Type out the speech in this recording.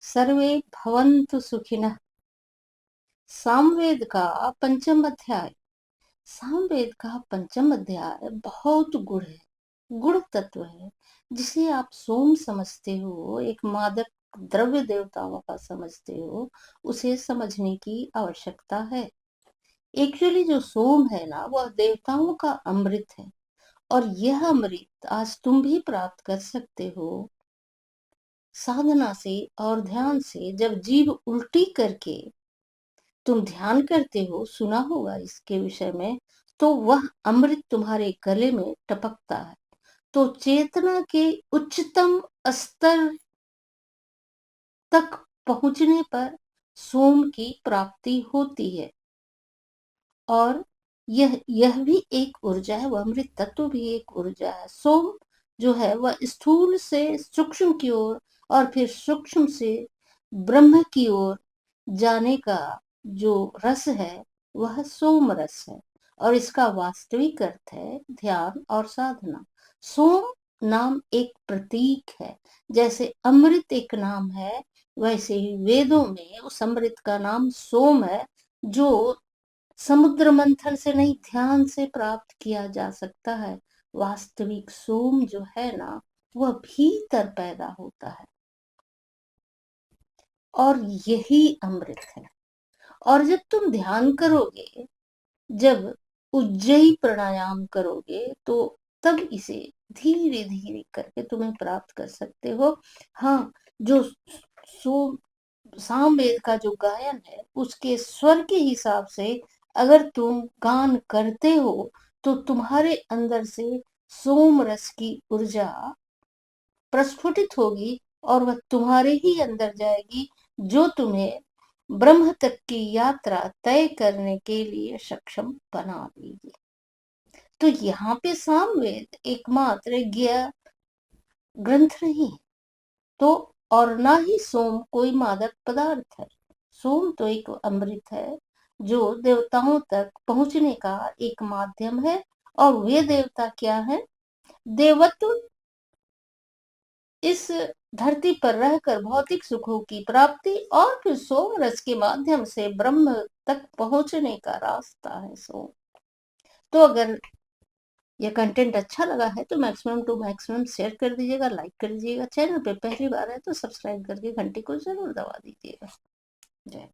सर्वे भवन्तु सुखिनः। सामवेद का पंचम अध्याय। सामवेद का पंचम अध्याय बहुत गुढ़ है, गुढ़ तत्व है, जिसे आप सोम समझते हो, एक मादक द्रव्य देवताओं का समझते हो, उसे समझने की आवश्यकता है। एक्चुअली जो सोम है ना, वह देवताओं का अमृत है, और यह अमृत आज तुम भी प्राप्त कर सकते हो साधना से और ध्यान से। जब जीभ उल्टी करके तुम ध्यान करते हो, सुना होगा इसके विषय में, तो वह अमृत तुम्हारे गले में टपकता है। तो चेतना के उच्चतम स्तर तक पहुंचने पर सोम की प्राप्ति होती है। और यह भी एक ऊर्जा है, वह अमृत तत्व भी एक ऊर्जा है। सोम जो है वह स्थूल से सूक्ष्म की ओर और फिर सूक्ष्म से ब्रह्म की ओर जाने का जो रस है, वह सोम रस है, और इसका वास्तविक अर्थ है ध्यान और साधना। सोम नाम एक प्रतीक है। जैसे अमृत एक नाम है, वैसे ही वेदों में उस अमृत का नाम सोम है, जो समुद्र मंथन से नहीं, ध्यान से प्राप्त किया जा सकता है। वास्तविक सोम जो है ना, वह भीतर पैदा होता है, और यही अमृत है। और जब तुम ध्यान करोगे, जब उज्जयी प्राणायाम करोगे, तो तब इसे धीरे धीरे करके तुम्हें प्राप्त कर सकते हो। हाँ, जो सो सामवेद का जो गायन है, उसके स्वर के हिसाब से अगर तुम गान करते हो, तो तुम्हारे अंदर से सोम रस की ऊर्जा प्रस्फुटित होगी, और वह तुम्हारे ही अंदर जाएगी, जो तुम्हें ब्रह्म तक की यात्रा तय करने के लिए सक्षम बना देगी। तो यहाँ पे सामवेद एकमात्र ज्ञ ग्रंथ नहीं, तो और ना ही सोम कोई मादक पदार्थ है। सोम तो एक अमृत है, जो देवताओं तक पहुंचने का एक माध्यम है। और वे देवता क्या है? देवत्व इस धरती पर रहकर भौतिक सुखों की प्राप्ति, और फिर सोम रस के माध्यम से ब्रह्म तक पहुंचने का रास्ता है सोम। तो अगर यह कंटेंट अच्छा लगा है तो मैक्सिमम टू मैक्सिमम शेयर कर दीजिएगा, लाइक कर दीजिएगा। चैनल पे पहली बार है तो सब्सक्राइब करके घंटी को जरूर दबा दीजिएगा। जय